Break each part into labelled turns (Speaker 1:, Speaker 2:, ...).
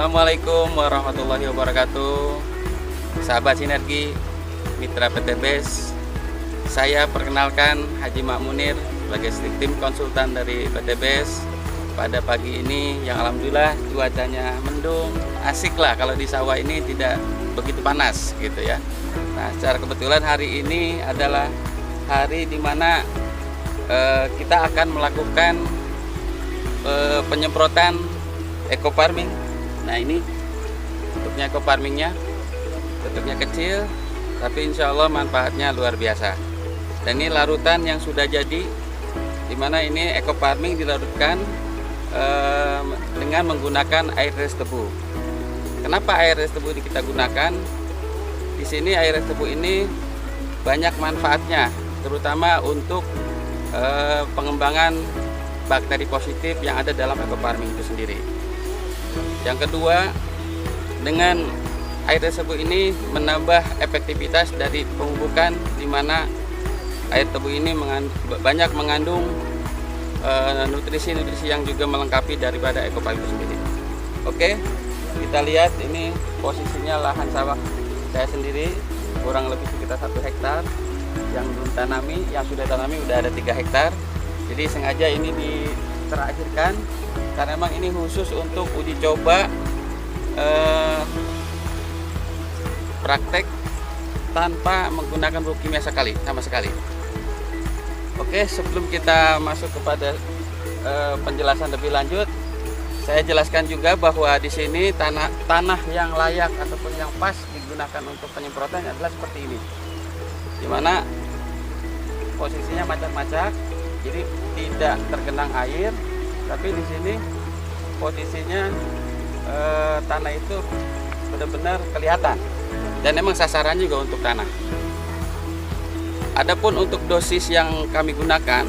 Speaker 1: Assalamualaikum warahmatullahi wabarakatuh. Sahabat Sinergi, mitra PT BES. Saya perkenalkan Haji Mak Munir sebagai tim konsultan dari PT BES. Pada pagi ini yang alhamdulillah cuacanya mendung, asik lah kalau di sawah ini tidak begitu panas gitu ya. Nah, secara kebetulan hari ini adalah hari dimana kita akan melakukan penyemprotan eco farming. Nah, ini bentuknya eco farmingnya, bentuknya kecil tapi insya Allah manfaatnya luar biasa. Dan ini larutan yang sudah jadi, dimana ini eco farming dilarutkan dengan menggunakan air res tebu. Kenapa air res tebu ini kita gunakan? Di sini air res tebu ini banyak manfaatnya, terutama untuk pengembangan bakteri positif yang ada dalam eco farming itu sendiri. Yang kedua, dengan air res tebu ini menambah efektivitas dari pemupukan, di mana air tebu ini banyak mengandung nutrisi-nutrisi yang juga melengkapi daripada eco farming itu sendiri. Oke, kita lihat ini posisinya lahan sawah saya sendiri, kurang lebih sekitar 1 hektar. Yang belum tanami, yang sudah tanami udah ada 3 hektar. Jadi sengaja ini diterakhirkan karena memang ini khusus untuk uji coba praktek tanpa menggunakan pupuk kimia sama sekali. Oke, sebelum kita masuk kepada penjelasan lebih lanjut, saya jelaskan juga bahwa di sini tanah yang layak ataupun yang pas digunakan untuk penyemprotan adalah seperti ini, dimana posisinya macak-macak, jadi tidak tergenang air, tapi di sini posisinya tanah itu benar-benar kelihatan, dan memang sasaran juga untuk tanah. Adapun untuk dosis yang kami gunakan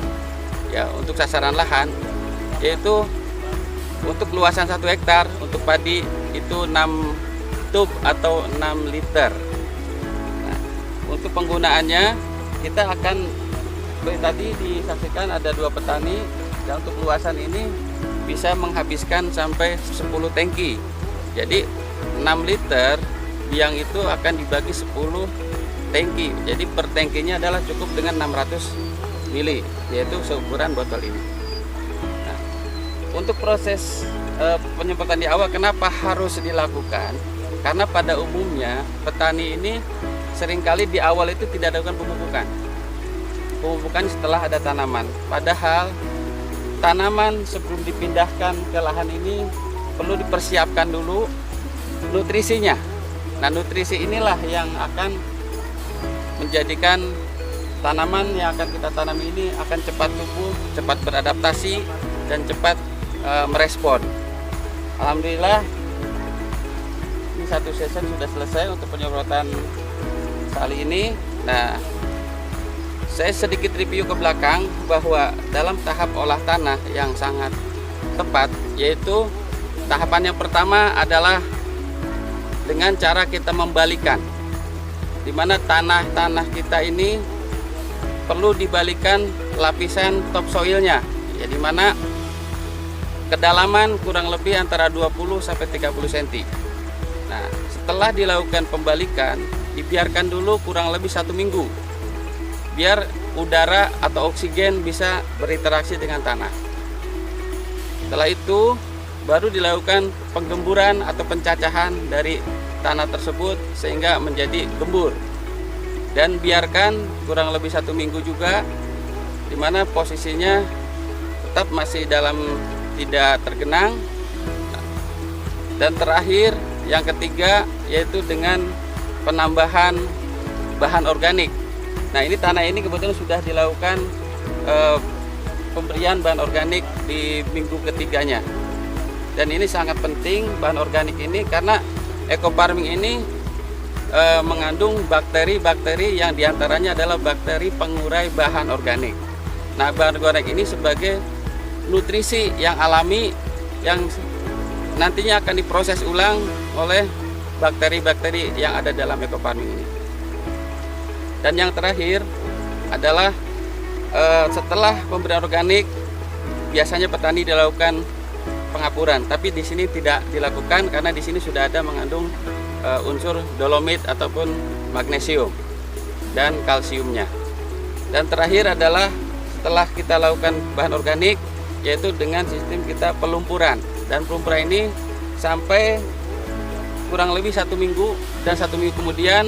Speaker 1: ya untuk sasaran lahan, yaitu untuk luasan 1 hektar untuk padi itu 6 tub atau 6 liter. Nah, untuk penggunaannya kita akan, seperti tadi disaksikan ada 2 petani, dan untuk luasan ini bisa menghabiskan sampai 10 tangki. Jadi 6 liter biang itu akan dibagi 10 tangki. Jadi per tangkinya adalah cukup dengan 600 mili, yaitu seukuran botol ini. Nah, untuk proses penyemprotan di awal kenapa harus dilakukan? Karena pada umumnya petani ini seringkali di awal itu tidak dilakukan pemupukan setelah ada tanaman. Padahal tanaman sebelum dipindahkan ke lahan ini perlu dipersiapkan dulu nutrisinya. Nah, nutrisi inilah yang akan menjadikan tanaman yang akan kita tanam ini akan cepat tumbuh, cepat beradaptasi, dan cepat merespon. Alhamdulillah ini 1 season sudah selesai untuk penyemprotan kali ini. Nah, saya sedikit review ke belakang bahwa dalam tahap olah tanah yang sangat tepat, yaitu tahapan yang pertama adalah dengan cara kita membalikan, di mana tanah kita ini perlu dibalikan lapisan topsoilnya, ya, di mana kedalaman kurang lebih antara 20 sampai 30 cm. Nah, setelah dilakukan pembalikan, dibiarkan dulu kurang lebih 1 minggu biar udara atau oksigen bisa berinteraksi dengan tanah. Setelah itu baru dilakukan penggemburan atau pencacahan dari tanah tersebut sehingga menjadi gembur, dan biarkan kurang lebih 1 minggu juga, dimana posisinya tetap masih dalam tidak tergenang. Dan terakhir yang ketiga yaitu dengan penambahan bahan organik. Nah, ini tanah ini kebetulan sudah dilakukan pemberian bahan organik di minggu ketiganya, dan ini sangat penting bahan organik ini karena eco farming ini mengandung bakteri-bakteri yang diantaranya adalah bakteri pengurai bahan organik. Nah, bahan organik ini sebagai nutrisi yang alami yang nantinya akan diproses ulang oleh bakteri-bakteri yang ada dalam eco farming ini. Dan yang terakhir adalah setelah pemberian organik, biasanya petani dilakukan pengapuran, tapi di sini tidak dilakukan karena di sini sudah ada mengandung unsur dolomit ataupun magnesium dan kalsiumnya. Dan terakhir adalah setelah kita lakukan bahan organik, yaitu dengan sistem kita pelumpuran, dan pelumpuran ini sampai kurang lebih 1 minggu, dan 1 minggu kemudian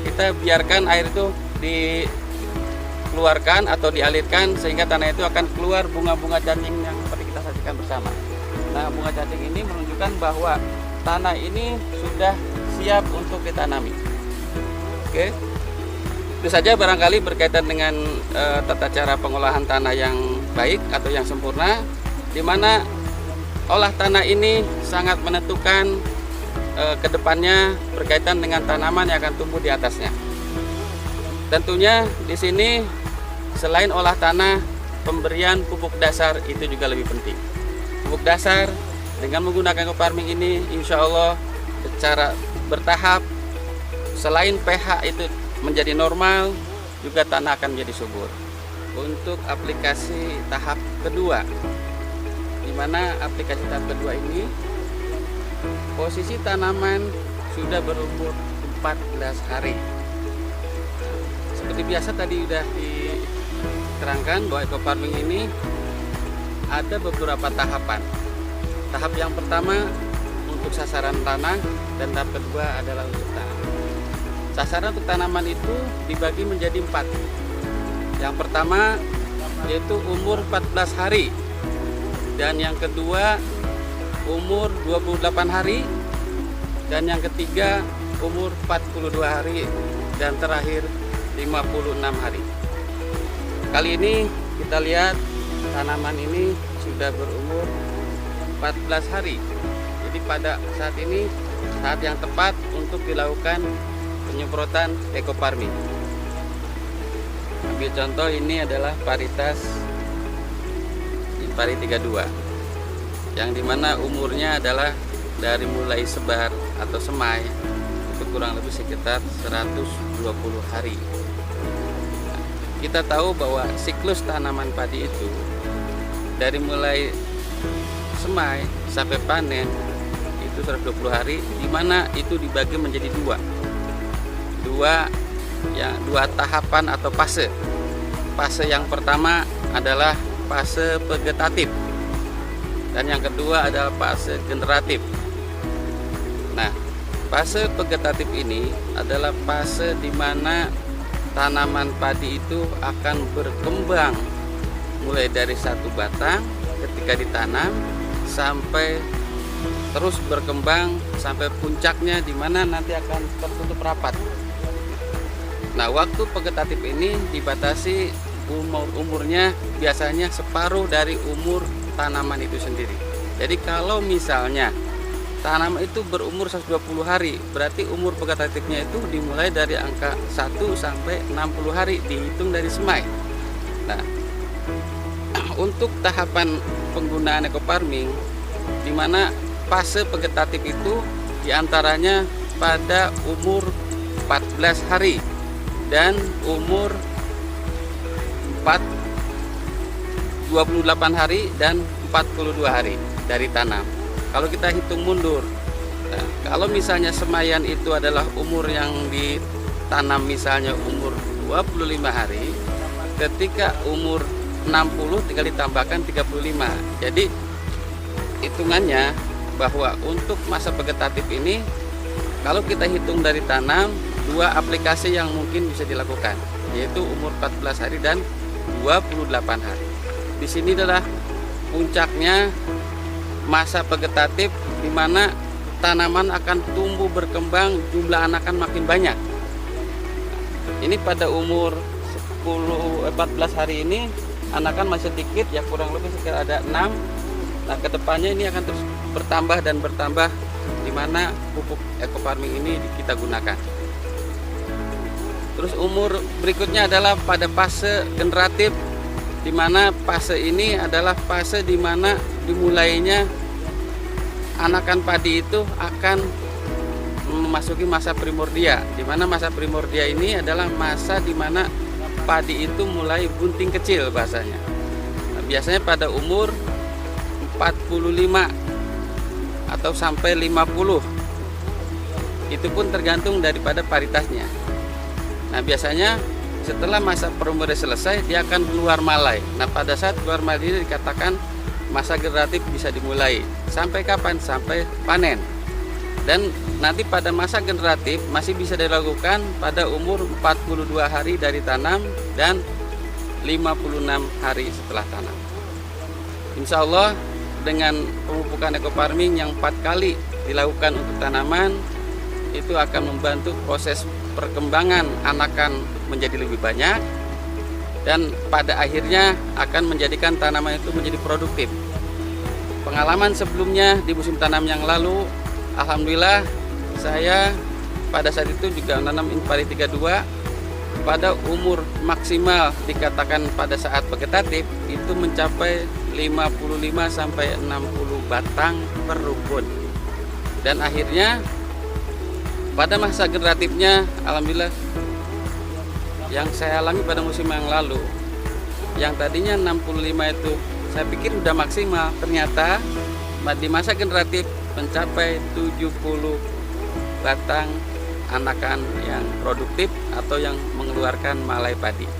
Speaker 1: kita biarkan air itu dikeluarkan atau dialirkan sehingga tanah itu akan keluar bunga-bunga cacing yang seperti kita saksikan bersama. Nah, bunga cacing ini menunjukkan bahwa tanah ini sudah siap untuk ditanami. Oke, itu saja barangkali berkaitan dengan tata cara pengolahan tanah yang baik atau yang sempurna, di mana olah tanah ini sangat menentukan kedepannya berkaitan dengan tanaman yang akan tumbuh di atasnya. Tentunya di sini selain olah tanah, pemberian pupuk dasar itu juga lebih penting. Pupuk dasar dengan menggunakan ekofarming ini, insya Allah secara bertahap, selain pH itu menjadi normal, juga tanah akan menjadi subur. Untuk aplikasi tahap kedua, di mana aplikasi tahap kedua ini posisi tanaman sudah berumur 14 hari. Seperti biasa tadi sudah diterangkan bahwa ekofarming ini ada beberapa tahapan. Tahap yang pertama untuk sasaran tanah, dan tahap kedua adalah untuk tanaman. Sasaran untuk tanaman itu dibagi menjadi 4. Yang pertama yaitu umur 14 hari, dan yang kedua umur 28 hari, dan yang ketiga umur 42 hari, dan terakhir 56 hari. Kali ini kita lihat tanaman ini sudah berumur 14 hari. Jadi pada saat ini saat yang tepat untuk dilakukan penyemprotan ekofarming. Ambil contoh, ini adalah varietas Impari 32 yang dimana umurnya adalah dari mulai sebar atau semai itu kurang lebih sekitar 120 hari. Nah, kita tahu bahwa siklus tanaman padi itu dari mulai semai sampai panen itu 120 hari, dimana itu dibagi menjadi dua tahapan atau fase. Fase yang pertama adalah fase vegetatif, dan yang kedua adalah fase generatif. Nah, fase vegetatif ini adalah fase di mana tanaman padi itu akan berkembang mulai dari satu batang ketika ditanam sampai terus berkembang sampai puncaknya di mana nanti akan tertutup rapat. Nah, waktu vegetatif ini dibatasi umurnya biasanya separuh dari umur tanaman itu sendiri. Jadi kalau misalnya tanaman itu berumur 120 hari, berarti umur vegetatifnya itu dimulai dari angka 1 sampai 60 hari dihitung dari semai. Nah, untuk tahapan penggunaan ekofarming, di mana fase vegetatif itu diantaranya pada umur 14 hari dan umur 28 hari dan 42 hari dari tanam. Kalau kita hitung mundur, nah, kalau misalnya semaian itu adalah umur yang ditanam misalnya umur 25 hari, ketika umur 60 tinggal ditambahkan 35. Jadi hitungannya bahwa untuk masa vegetatif ini kalau kita hitung dari tanam, 2 aplikasi yang mungkin bisa dilakukan, yaitu umur 14 hari dan 28 hari. Di sini adalah puncaknya masa vegetatif, di mana tanaman akan tumbuh berkembang, jumlah anakan makin banyak. Ini pada umur 14 hari ini anakan masih sedikit, ya kurang lebih sekitar ada 6. Nah, kedepannya ini akan terus bertambah dan bertambah, di mana pupuk ekofarming ini kita gunakan. Terus umur berikutnya adalah pada fase generatif, di mana fase ini adalah fase di mana dimulainya anakan padi itu akan memasuki masa primordia, di mana masa primordia ini adalah masa di mana padi itu mulai bunting kecil bahasanya. Nah, biasanya pada umur 45 atau sampai 50. Itu pun tergantung daripada paritasnya. Nah, biasanya setelah masa perumuran selesai, dia akan keluar malai. Nah, pada saat keluar malai ini dikatakan masa generatif bisa dimulai. Sampai kapan? Sampai panen. Dan nanti pada masa generatif masih bisa dilakukan pada umur 42 hari dari tanam dan 56 hari setelah tanam. Insya Allah dengan pemupukan ekofarming yang 4 kali dilakukan untuk tanaman, itu akan membantu proses perkembangan anakan menjadi lebih banyak, dan pada akhirnya akan menjadikan tanaman itu menjadi produktif. Pengalaman sebelumnya di musim tanam yang lalu, alhamdulillah saya pada saat itu juga menanam Inpari 32 pada umur maksimal dikatakan pada saat vegetatif itu mencapai 55 sampai 60 batang per rumpun. Dan akhirnya pada masa generatifnya alhamdulillah yang saya alami pada musim yang lalu, yang tadinya 65 itu saya pikir udah maksimal, ternyata di masa generatif mencapai 70 batang anakan yang produktif atau yang mengeluarkan malai padi.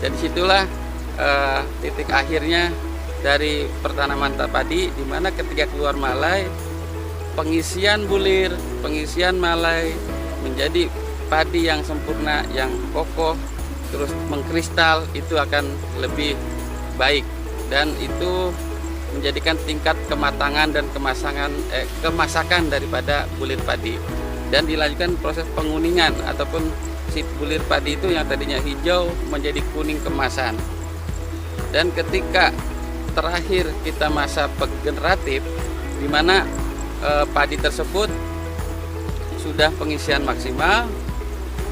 Speaker 1: Dan disitulah titik akhirnya dari pertanaman padi, di mana ketika keluar malai, pengisian bulir, pengisian malai menjadi padi yang sempurna, yang kokoh, terus mengkristal, itu akan lebih baik, dan itu menjadikan tingkat kematangan dan kemasakan daripada bulir padi. Dan dilanjutkan proses penguningan ataupun si bulir padi itu yang tadinya hijau menjadi kuning kemasan. Dan ketika terakhir kita masa generatif, di mana padi tersebut sudah pengisian maksimal,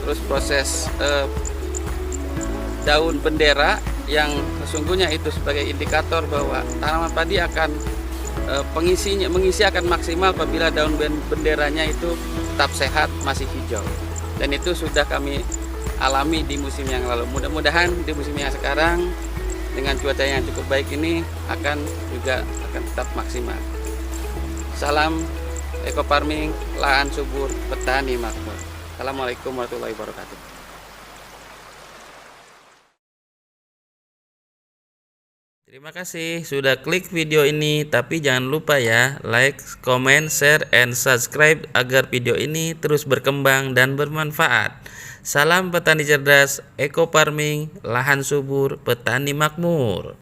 Speaker 1: terus proses daun bendera yang sesungguhnya itu sebagai indikator bahwa tanaman padi akan mengisi akan maksimal apabila daun benderanya itu tetap sehat, masih hijau. Dan itu sudah kami alami di musim yang lalu. Mudah-mudahan di musim yang sekarang dengan cuaca yang cukup baik ini akan tetap maksimal. Salam ekofarming, lahan subur, petani makmur. Assalamualaikum warahmatullahi wabarakatuh. Terima kasih sudah klik video ini, tapi jangan lupa ya like, comment, share, and subscribe agar video ini terus berkembang dan bermanfaat. Salam petani cerdas, ekofarming, lahan subur, petani makmur.